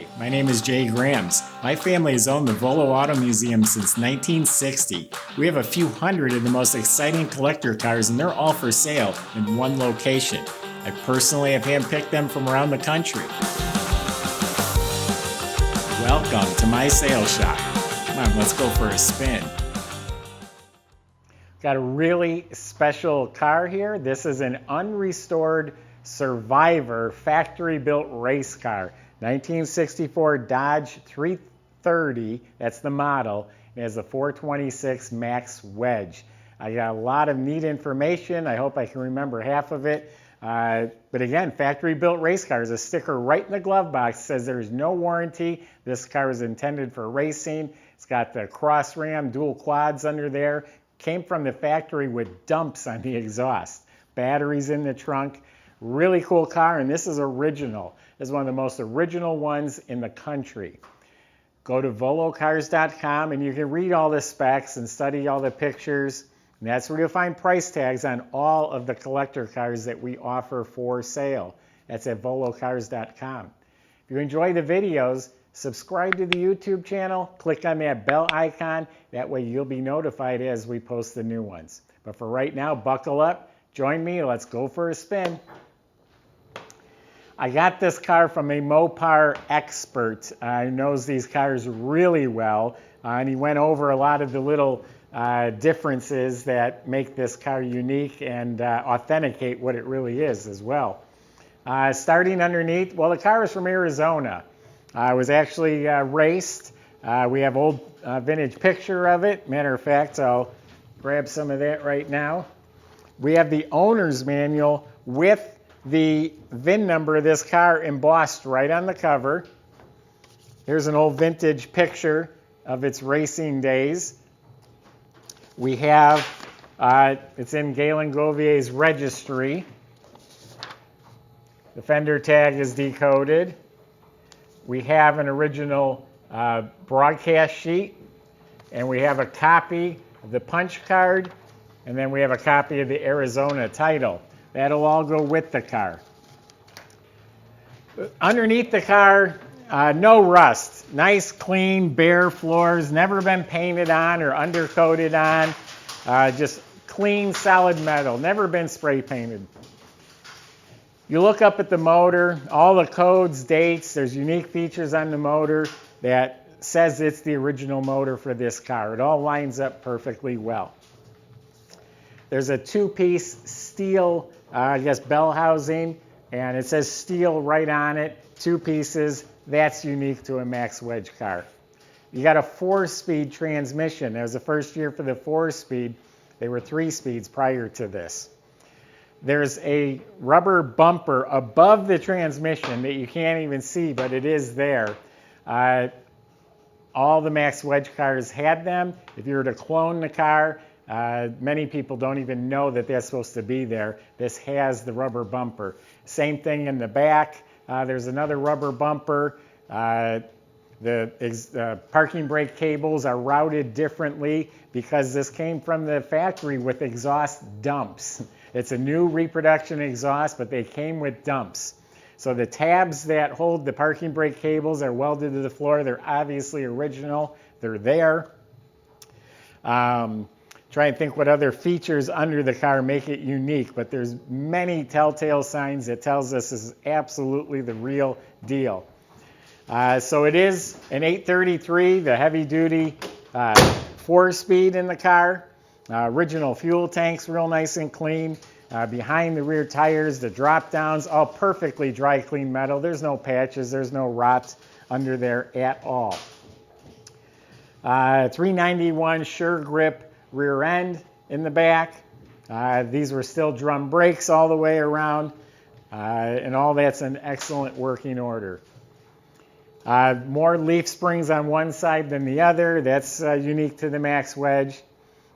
Hi, my name is Jay Grams. My family has owned the Volo Auto Museum since 1960. We have a few hundred of the most exciting collector cars, and they're all for sale in one location. I personally have handpicked them from around the country. Welcome to my sales shop. Come on, let's go for a spin. Got a really special car here. This is an unrestored Survivor factory-built race car. 1964 Dodge 330, that's the model. It has a 426 Max Wedge. I got a lot of neat information. I hope I can remember half of it. But again, factory-built race cars. A sticker right in the glove box says there's no warranty. This car is intended for racing. It's got the cross ram, dual quads under there. Came from the factory with dumps on the exhaust. Batteries in the trunk. Really cool car, and this is original. This is one of the most original ones in the country. Go to volocars.com and you can read all the specs and study all the pictures. And that's where you'll find price tags on all of the collector cars that we offer for sale. That's at volocars.com. If you enjoy the videos, subscribe to the YouTube channel, click on that bell icon. That way you'll be notified as we post the new ones. But for right now, buckle up, join me, let's go for a spin. I got this car from a Mopar expert who knows these cars really well, and he went over a lot of the little differences that make this car unique and authenticate what it really is as well. Starting underneath, well, the car is from Arizona. It was actually raced. We have old vintage picture of it. Matter of fact, I'll grab some of that right now. We have the owner's manual with the VIN number of this car embossed right on the cover. Here's an old vintage picture of its racing days. We have, it's in Galen Govier's registry. The fender tag is decoded. We have an original broadcast sheet, and we have a copy of the punch card, and then we have a copy of the Arizona title. That'll all go with the car. Underneath the car, no rust. Nice, clean, bare floors, never been painted on or undercoated on. Just clean, solid metal, never been spray painted. You look up at the motor, all the codes, dates, there's unique features on the motor that says it's the original motor for this car. It all lines up perfectly well. There's a two-piece steel, bell housing, and it says steel right on it, 2 pieces. That's unique to a Max Wedge car. You got a 4-speed transmission. That was the first year for the 4-speed. They were 3 speeds prior to this. There's a rubber bumper above the transmission that you can't even see, but it is there. All the Max Wedge cars had them. If you were to clone the car, many people don't even know that that's supposed to be there. This has the rubber bumper. Same thing in the back. There's another rubber bumper. The parking brake cables are routed differently because this came from the factory with exhaust dumps. It's a new reproduction exhaust, but they came with dumps. So the tabs that hold the parking brake cables are welded to the floor. They're obviously original. They're there. Try and think what other features under the car make it unique, but there's many telltale signs that tells us this is absolutely the real deal. So it is an 833, the heavy-duty 4-speed in the car. Original fuel tanks, real nice and clean. Behind the rear tires, the drop-downs, all perfectly dry clean metal. There's no patches, there's no rot under there at all. 391 Sure Grip rear end in the back. These were still drum brakes all the way around, and all that's in excellent working order. More leaf springs on one side than the other. That's unique to the Max Wedge.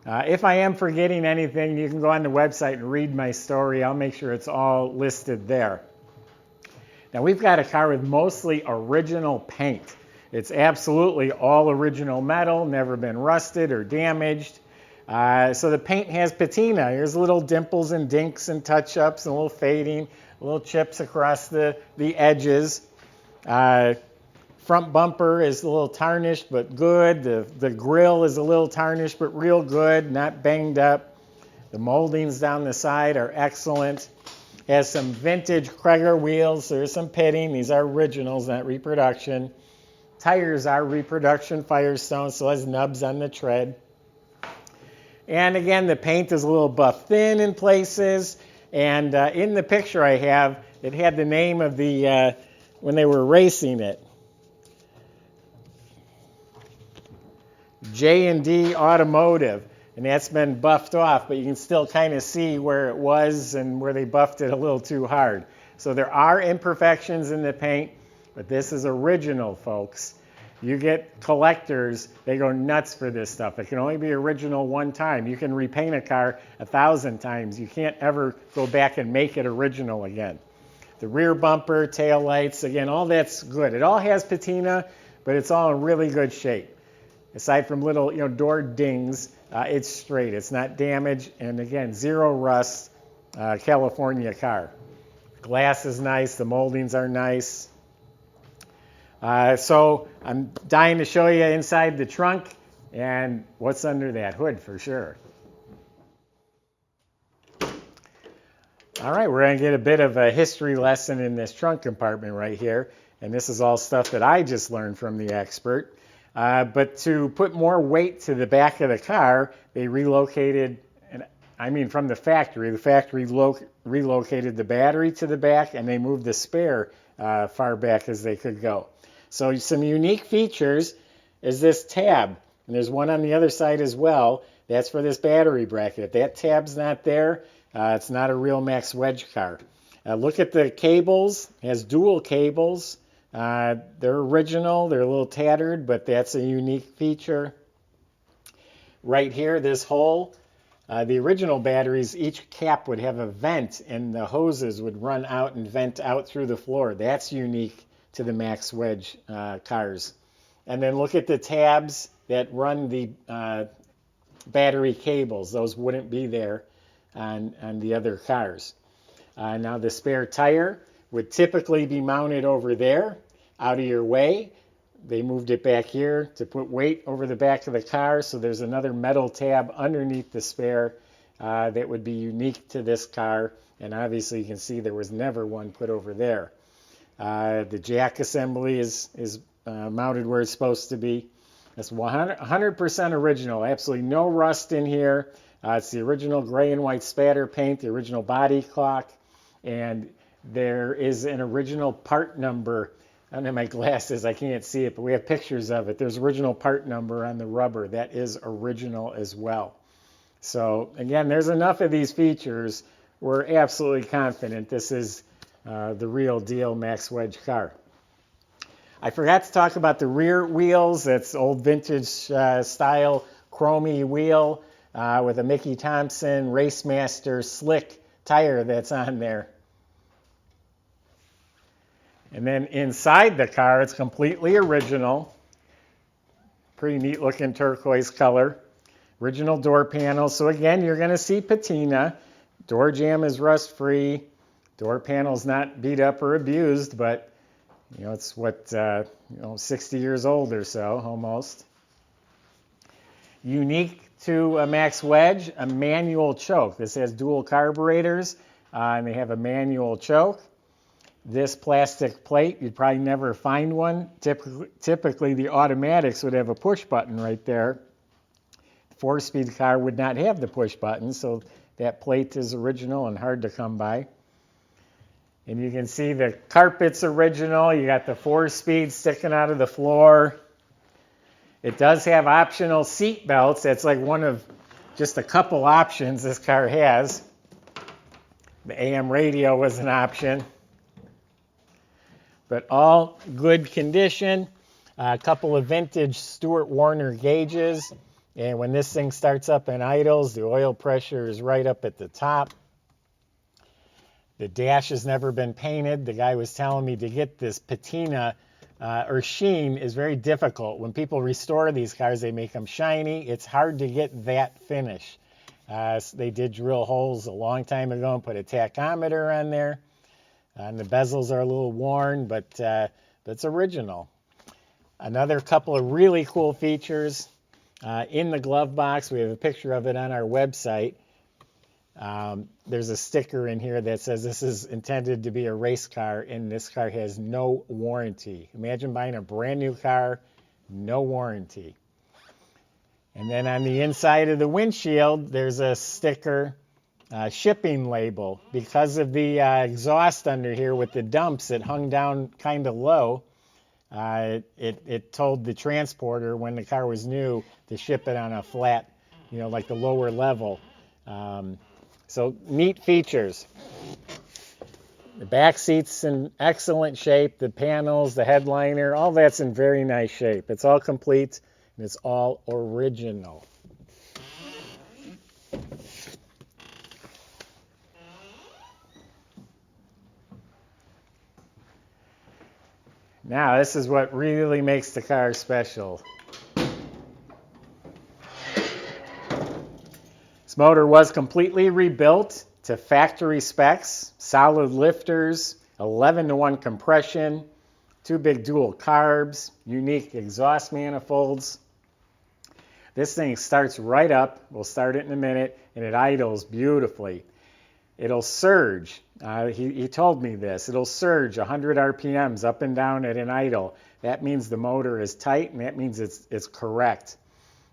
If I am forgetting anything, you can go on the website and read my story. I'll make sure it's all listed there. Now we've got a car with mostly original paint. It's absolutely all original metal, never been rusted or damaged. So the paint has patina. Here's little dimples and dinks and touch-ups and a little fading, little chips across the edges. front bumper is a little tarnished, but good. The grill is a little tarnished, but real good, not banged up. The moldings down the side are excellent. Has some vintage Cragar wheels. There's some pitting. These are originals, not reproduction. Tires are reproduction Firestone, so it has nubs on the tread. And again, the paint is a little buffed in places. And in the picture I have, it had the name of the, when they were racing it. J&D Automotive. And that's been buffed off, but you can still kind of see where it was and where they buffed it a little too hard. So there are imperfections in the paint, but this is original, folks. You get collectors, they go nuts for this stuff. It can only be original one time. You can repaint a car 1,000 times. You can't ever go back and make it original again. The rear bumper, tail lights, again, all that's good. It all has patina, but it's all in really good shape. Aside from little, door dings, it's straight. It's not damaged, and again, zero rust. California car. Glass is nice. The moldings are nice. So I'm dying to show you inside the trunk and what's under that hood for sure. All right, we're going to get a bit of a history lesson in this trunk compartment right here. And this is all stuff that I just learned from the expert. But to put more weight to the back of the car, they relocated, from the factory relocated the battery to the back, and they moved the spare far back as they could go. So some unique features is this tab, and there's one on the other side as well. That's for this battery bracket. If that tab's not there, it's not a real Max Wedge car. Look at the cables. It has dual cables. They're original. They're a little tattered, but that's a unique feature. Right here, this hole, the original batteries, each cap would have a vent, and the hoses would run out and vent out through the floor. That's unique to the Max Wedge cars. And then look at the tabs that run the battery cables. Those wouldn't be there on the other cars. Now the spare tire would typically be mounted over there, out of your way. They moved it back here to put weight over the back of the car, so there's another metal tab underneath the spare that would be unique to this car, and obviously you can see there was never one put over there. The jack assembly is mounted where it's supposed to be. It's 100% original, absolutely no rust in here. It's the original gray and white spatter paint, the original body clock, and there is an original part number. I don't have my glasses, I can't see it, but we have pictures of it. There's original part number on the rubber. That is original as well. So again, there's enough of these features. We're absolutely confident this is the real deal Max Wedge car. I forgot to talk about the rear wheels. That's old vintage style chromey wheel with a Mickey Thompson Racemaster slick tire that's on there. And then inside the car, it's completely original. Pretty neat looking turquoise color. Original door panels. So again, you're going to see patina. Door jamb is rust free. Door panel's not beat up or abused, but it's what 60 years old or so almost. Unique to a Max Wedge, a manual choke. This has dual carburetors, and they have a manual choke. This plastic plate, you'd probably never find one. Typically, the automatics would have a push button right there. The 4-speed car would not have the push button, so that plate is original and hard to come by. And you can see the carpet's original. You got the 4-speed sticking out of the floor. It does have optional seat belts. That's like one of just a couple options this car has. The AM radio was an option. But all good condition. A couple of vintage Stewart Warner gauges. And when this thing starts up and idles, the oil pressure is right up at the top. The dash has never been painted. The guy was telling me to get this patina or sheen is very difficult. When people restore these cars, they make them shiny. It's hard to get that finish. So they did drill holes a long time ago and put a tachometer on there. And the bezels are a little worn, but it's original. Another couple of really cool features in the glove box. We have a picture of it on our website. There's a sticker in here that says this is intended to be a race car, and this car has no warranty. Imagine buying a brand new car, no warranty. And then on the inside of the windshield, there's a sticker, shipping label. Because of the exhaust under here with the dumps, it hung down kind of low. It told the transporter when the car was new to ship it on a flat, like the lower level. So neat features. The back seat's in excellent shape. The panels, the headliner, all that's in very nice shape. It's all complete and it's all original. Now, this is what really makes the car special. This motor was completely rebuilt to factory specs, solid lifters, 11-to-1 compression, 2 big dual carbs, unique exhaust manifolds. This thing starts right up. We'll start it in a minute, and it idles beautifully. It'll surge. He told me this. It'll surge 100 RPMs up and down at an idle. That means the motor is tight, and that means it's correct.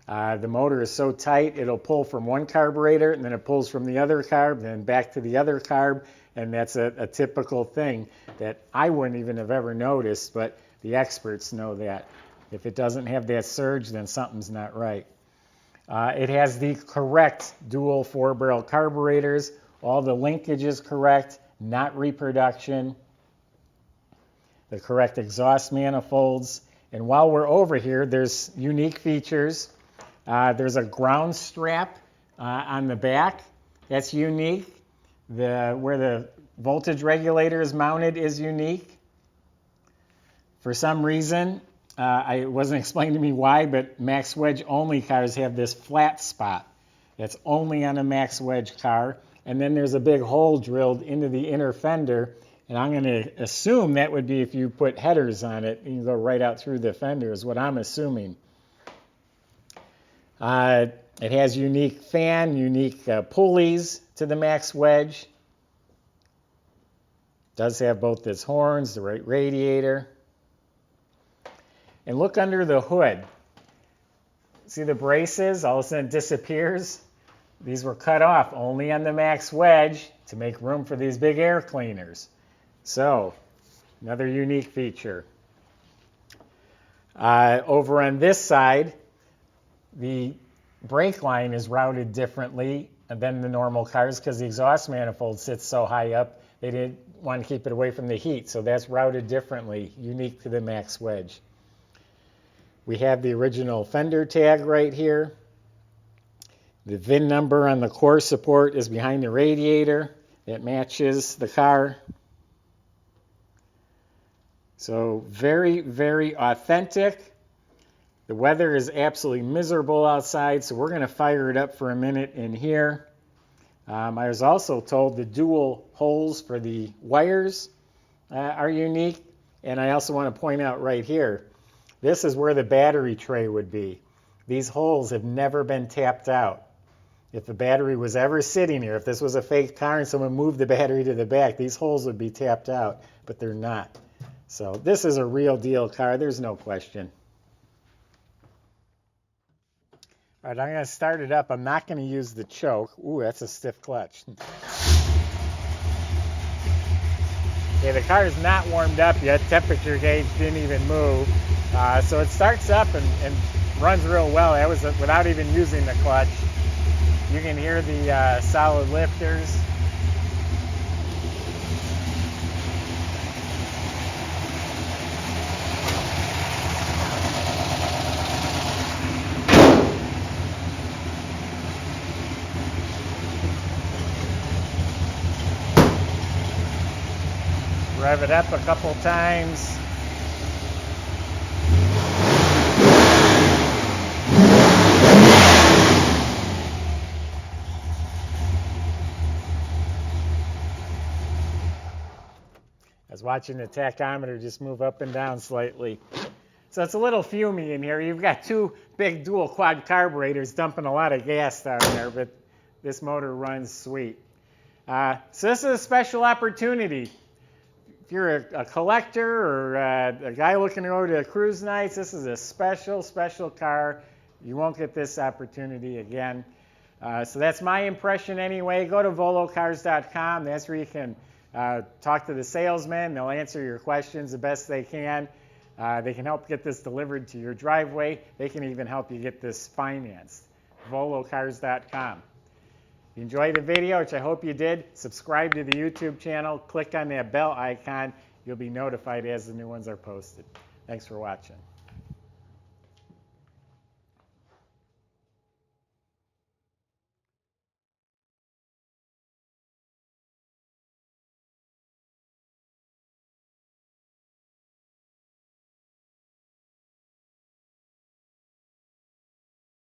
The motor is so tight, it'll pull from one carburetor, and then it pulls from the other carb, then back to the other carb, and that's a typical thing that I wouldn't even have ever noticed, but the experts know that. If it doesn't have that surge, then something's not right. It has the correct dual 4-barrel carburetors. All the linkage is correct, not reproduction. The correct exhaust manifolds. And while we're over here, there's unique features. There's a ground strap on the back. That's unique. Where the voltage regulator is mounted is unique. For some reason, it wasn't explained to me why, but Max Wedge only cars have this flat spot. That's only on a Max Wedge car. And then there's a big hole drilled into the inner fender. And I'm going to assume that would be if you put headers on it, you can go right out through the fender is what I'm assuming. It has unique fan, unique pulleys to the Max Wedge. Does have both its horns, the right radiator. And look under the hood. See the braces? All of a sudden it disappears. These were cut off only on the Max Wedge to make room for these big air cleaners. So, another unique feature. Over on this side, the brake line is routed differently than the normal cars because the exhaust manifold sits so high up, they didn't want to keep it away from the heat. So that's routed differently, unique to the Max Wedge. We have the original fender tag right here. The VIN number on the core support is behind the radiator. That matches the car. So very, very authentic. The weather is absolutely miserable outside, so we're going to fire it up for a minute in here. I was also told the dual holes for the wires are unique. And I also want to point out right here, this is where the battery tray would be. These holes have never been tapped out. If the battery was ever sitting here, if this was a fake car and someone moved the battery to the back, these holes would be tapped out, but they're not. So this is a real deal car, there's no question. All right, I'm going to start it up. I'm not going to use the choke. Ooh, that's a stiff clutch. Okay, the car is not warmed up yet. Temperature gauge didn't even move. So it starts up and runs real well. That was without even using the clutch. You can hear the solid lifters. Rev it up a couple times. I was watching the tachometer just move up and down slightly. So it's a little fumey in here. You've got two big dual quad carburetors dumping a lot of gas down there, but this motor runs sweet. So this is a special opportunity. If you're a collector or a guy looking to go to cruise nights, this is a special, special car. You won't get this opportunity again. So that's my impression anyway. Go to volocars.com. That's where you can talk to the salesman. They'll answer your questions the best they can. They can help get this delivered to your driveway. They can even help you get this financed. volocars.com. If you enjoyed the video, which I hope you did, subscribe to the YouTube channel. Click on that bell icon. You'll be notified as the new ones are posted. Thanks for watching.